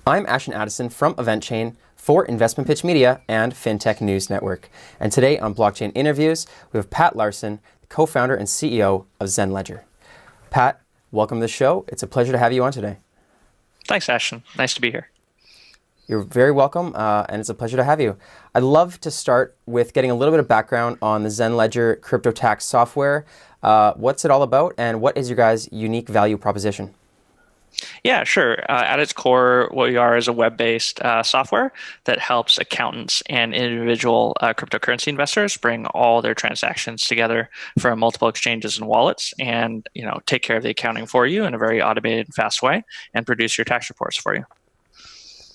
I'm Ashton Addison from EventChain for Investmentpitch Media and FinTech News Network. And today on Blockchain Interviews, we have Pat Larsen, the co-founder and CEO of ZenLedger. Pat, welcome to the show. It's a pleasure to have you on today. Thanks, Ashton. Nice to be here. You're very welcome, and it's a pleasure to have you. I'd love to start with getting a little bit of background on the ZenLedger crypto tax software. What's it all about, and what is your guys' unique value proposition? Yeah, sure. At its core, what we are is a web-based software that helps accountants and individual cryptocurrency investors bring all their transactions together from multiple exchanges and wallets, and take care of the accounting for you in a very automated and fast way, and produce your tax reports for you.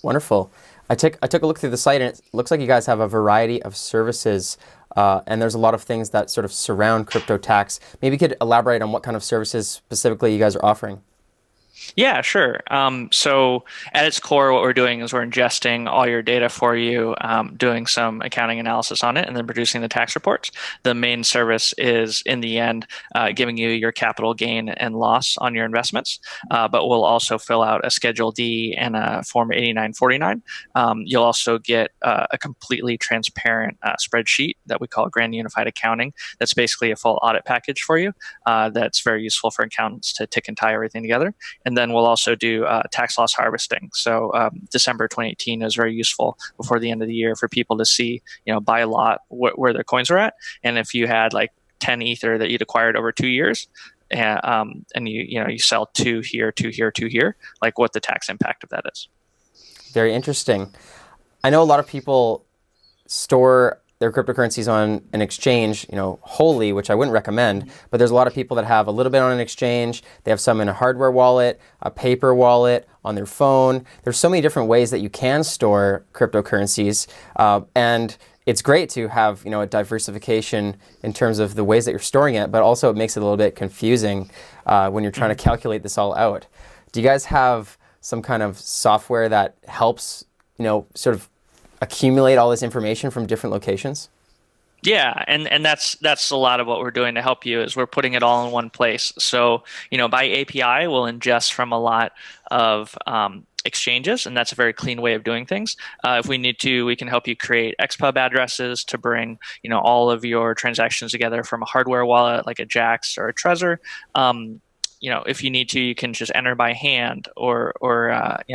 Wonderful. I took a look through the site, and it looks like you guys have a variety of services, and there's a lot of things that sort of surround crypto tax. Maybe you could elaborate on what kind of services specifically you guys are offering. Yeah, sure. So at its core, what we're doing is we're ingesting all your data for you, doing some accounting analysis on it, and then producing the tax reports. The main service is, in the end, giving you your capital gain and loss on your investments, but we'll also fill out a Schedule D and a Form 8949. You'll also get a completely transparent spreadsheet that we call Grand Unified Accounting. That's basically a full audit package for you that's very useful for accountants to tick and tie everything together. And then we'll also do tax loss harvesting. So December 2018 is very useful before the end of the year for people to see, by lot where their coins are at. And if you had like 10 Ether that you'd acquired over 2 years, and you sell two here, like what the tax impact of that is. Very interesting. I know a lot of people store their cryptocurrencies on an exchange, wholly, which I wouldn't recommend, but there's a lot of people that have a little bit on an exchange. They have some in a hardware wallet, a paper wallet, on their phone. There's so many different ways that you can store cryptocurrencies, and it's great to have, a diversification in terms of the ways that you're storing it, but also it makes it a little bit confusing when you're trying to calculate this all out. Do you guys have some kind of software that helps, sort of accumulate all this information from different locations? Yeah, and that's a lot of what we're doing to help you is we're putting it all in one place. So, by API, we'll ingest from a lot of exchanges, and that's a very clean way of doing things. If we need to, we can help you create XPub addresses to bring, all of your transactions together from a hardware wallet like a Jax or a Trezor. If you need to, you can just enter by hand or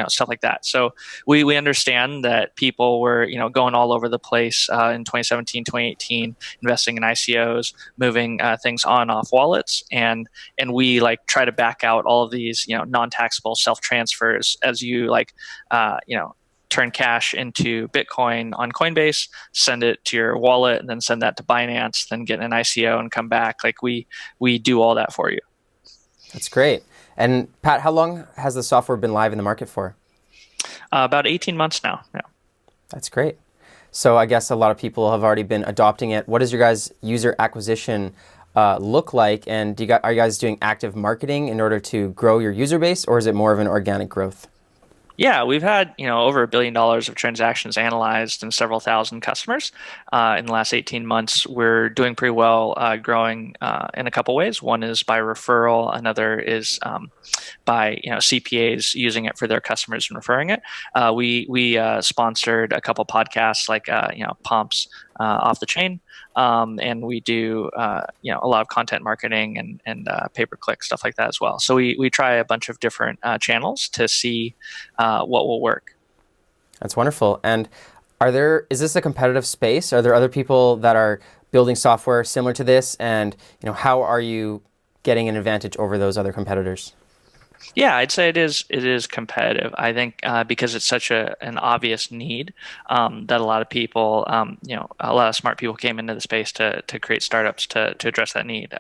stuff like that. So we understand that people were, going all over the place in 2017, 2018, investing in ICOs, moving things on and off wallets. And we try to back out all of these, non-taxable self-transfers as you turn cash into Bitcoin on Coinbase, send it to your wallet, and then send that to Binance, then get an ICO and come back. We do all that for you. That's great. And Pat, how long has the software been live in the market for? About 18 months now. Yeah. That's great. So I guess a lot of people have already been adopting it. What does your guys' user acquisition look like? And are you guys doing active marketing in order to grow your user base, or is it more of an organic growth? Yeah, we've had over $1 billion of transactions analyzed and several thousand customers in the last 18 months. We're doing pretty well, growing in a couple ways. One is by referral. Another is by CPAs using it for their customers and referring it. We sponsored a couple podcasts like Pumps Off the Chain. And we do, a lot of content marketing and pay-per-click stuff like that as well. So we try a bunch of different channels to see what will work. That's wonderful. And is this a competitive space? Are there other people that are building software similar to this? And how are you getting an advantage over those other competitors? Yeah, I'd say it is competitive. I think because it's such an obvious need that a lot of people, a lot of smart people came into the space to create startups to address that need.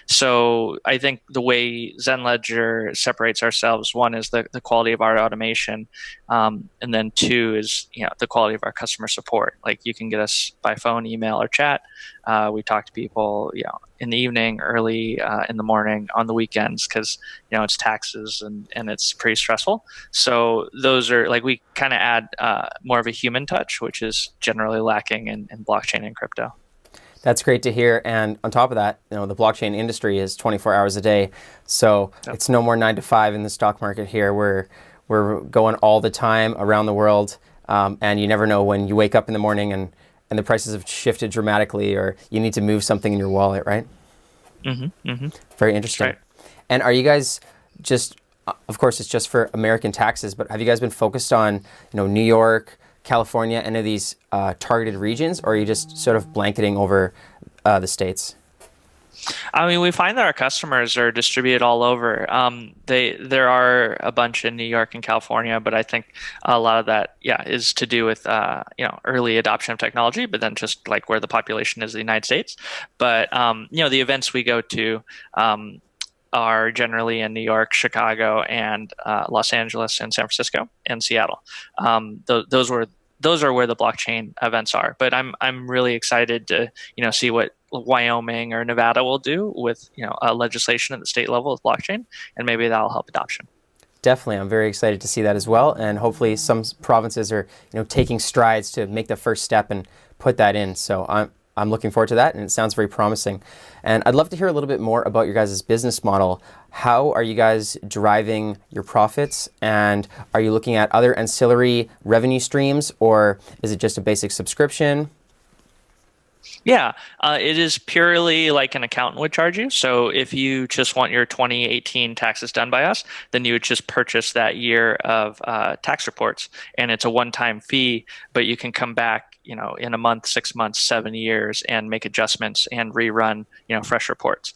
So I think the way ZenLedger separates ourselves, one is the quality of our automation, and then two is the quality of our customer support. Like you can get us by phone, email, or chat. We talk to people, in the evening, early in the morning, on the weekends, because it's taxes and it's pretty stressful. So those are we kind of add more of a human touch, which is generally lacking in blockchain and crypto. That's great to hear. And on top of that, the blockchain industry is 24 hours a day. So It's no more 9 to 5 in the stock market here. we're going all the time around the world, and you never know when you wake up in the morning and the prices have shifted dramatically, or you need to move something in your wallet, right? Mm-hmm. Mm-hmm. Very interesting. Right. And are you guys just, of course, it's just for American taxes, but have you guys been focused on, New York, California, any of these targeted regions, or are you just sort of blanketing over the states? I mean, we find that our customers are distributed all over. There are a bunch in New York and California, but I think a lot of that, yeah, is to do with early adoption of technology, but then just like where the population is in the United States. But the events we go to are generally in New York, Chicago, and Los Angeles, and San Francisco, and Seattle. Those are where the blockchain events are. But I'm really excited to see what Wyoming or Nevada will do with legislation at the state level with blockchain, and maybe that'll help adoption. Definitely, I'm very excited to see that as well, and hopefully some provinces are taking strides to make the first step and put that in. So I'm looking forward to that, and it sounds very promising. And I'd love to hear a little bit more about your guys' business model. How are you guys driving your profits, and are you looking at other ancillary revenue streams, or is it just a basic subscription? Yeah, it is purely like an accountant would charge you. So if you just want your 2018 taxes done by us, then you would just purchase that year of tax reports, and it's a one-time fee, but you can come back in a month, 6 months, 7 years, and make adjustments and rerun, fresh reports.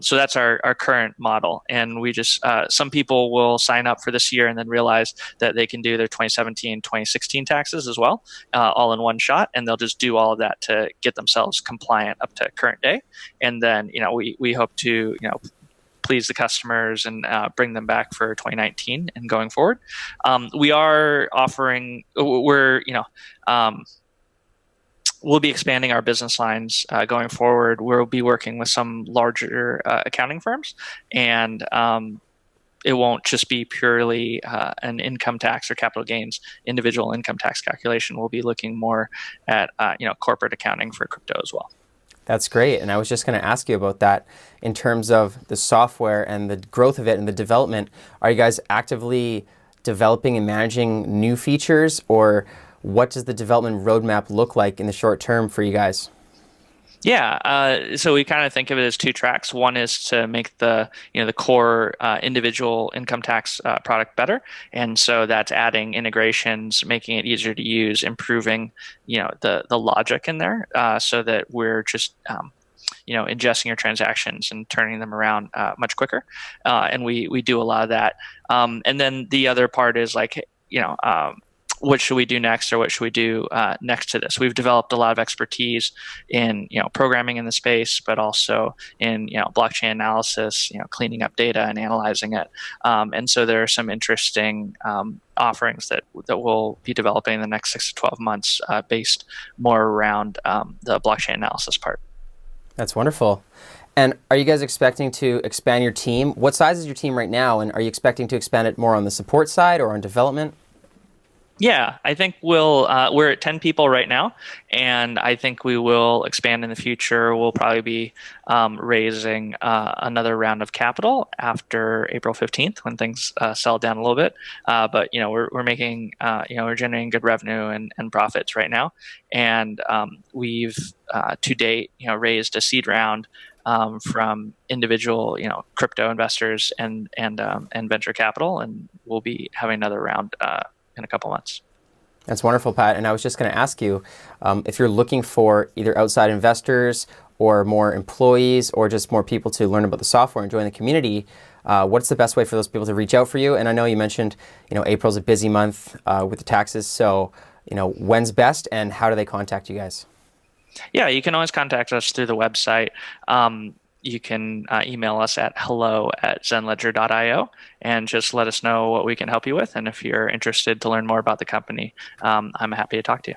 So that's our current model. And we just, some people will sign up for this year and then realize that they can do their 2017, 2016 taxes as well, all in one shot. And they'll just do all of that to get themselves compliant up to current day. And then, we hope to, please the customers and bring them back for 2019 and going forward. We are offering, we'll be expanding our business lines going forward. We'll be working with some larger accounting firms, and it won't just be purely an income tax or capital gains individual income tax calculation. We'll be looking more at corporate accounting for crypto as well. That's great. And I was just going to ask you about that in terms of the software and the growth of it and the development. Are you guys actively developing and managing new features, or what does the development roadmap look like in the short term for you guys? Yeah, so we kind of think of it as two tracks. One is to make the core individual income tax product better, and so that's adding integrations, making it easier to use, improving the logic in there, so that we're just ingesting your transactions and turning them around much quicker, and we do a lot of that. And then the other part is like what should we do next, or what should we do next to this? We've developed a lot of expertise in programming in the space, but also in blockchain analysis, cleaning up data and analyzing it. And so there are some interesting offerings that we'll be developing in the next 6 to 12 months, based more around the blockchain analysis part. That's wonderful. And are you guys expecting to expand your team? What size is your team right now, and are you expecting to expand it more on the support side or on development? Yeah, I think we're at 10 people right now, and I think we will expand in the future. We'll probably be raising another round of capital after April 15th when things settle down a little bit. But we're making we're generating good revenue and profits right now, and we've to date raised a seed round from individual crypto investors and venture capital, and we'll be having another round in a couple months. That's wonderful, Pat. And I was just going to ask you, if you're looking for either outside investors or more employees or just more people to learn about the software and join the community, what's the best way for those people to reach out for you? And I know you mentioned, April's a busy month with the taxes. So, when's best, and how do they contact you guys? Yeah, you can always contact us through the website. You can email us at hello@zenledger.io and just let us know what we can help you with. And if you're interested to learn more about the company, I'm happy to talk to you.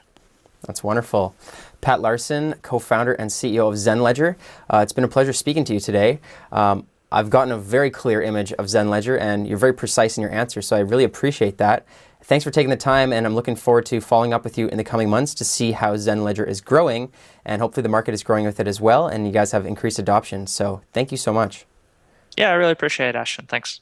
That's wonderful. Pat Larsen, co-founder and CEO of ZenLedger. It's been a pleasure speaking to you today. I've gotten a very clear image of ZenLedger, and you're very precise in your answers, so I really appreciate that. Thanks for taking the time, and I'm looking forward to following up with you in the coming months to see how ZenLedger is growing, and hopefully the market is growing with it as well, and you guys have increased adoption. So thank you so much. Yeah, I really appreciate it, Ashton. Thanks.